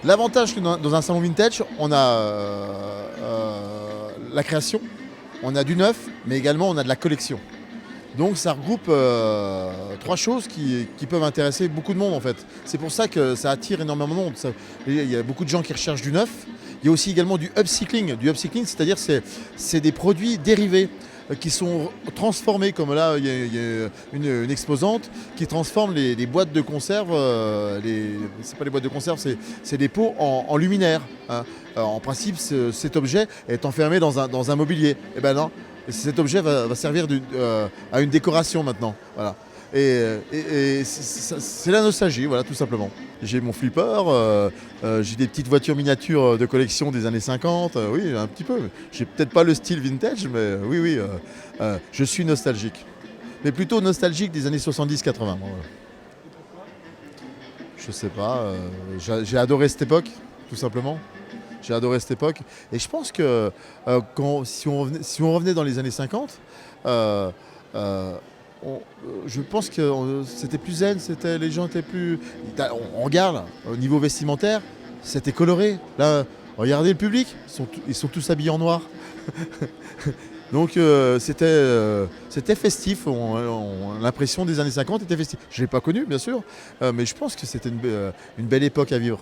L'avantage que dans un salon vintage, on a la création, on a du neuf, mais également on a de la collection. Donc ça regroupe trois choses qui peuvent intéresser beaucoup de monde en fait. C'est pour ça que ça attire énormément de monde. Il y a beaucoup de gens qui recherchent du neuf. Il y a aussi également du upcycling. Du upcycling, c'est-à-dire c'est des produits dérivés qui sont transformés, comme là il y a une exposante qui transforme les boîtes de conserve, c'est pas les boîtes de conserve, c'est des pots en luminaire, hein. En principe, cet objet est enfermé dans un mobilier. Et ben non, cet objet va servir à une décoration maintenant. Voilà. Et c'est la nostalgie, voilà, tout simplement. J'ai mon flipper, j'ai des petites voitures miniatures de collection des années 50, oui, un petit peu. J'ai peut-être pas le style vintage, mais oui, je suis nostalgique. Mais plutôt nostalgique des années 70-80. Je sais pas, j'ai adoré cette époque, tout simplement. J'ai adoré cette époque. Et je pense que si on revenait dans les années 50, euh, euh, je pense que c'était plus zen, les gens étaient plus. On regarde, au niveau vestimentaire, c'était coloré. Là, regardez le public, ils sont tous habillés en noir. Donc c'était festif, l'impression des années 50 était festif. Je ne l'ai pas connu, bien sûr, mais je pense que c'était une belle époque à vivre.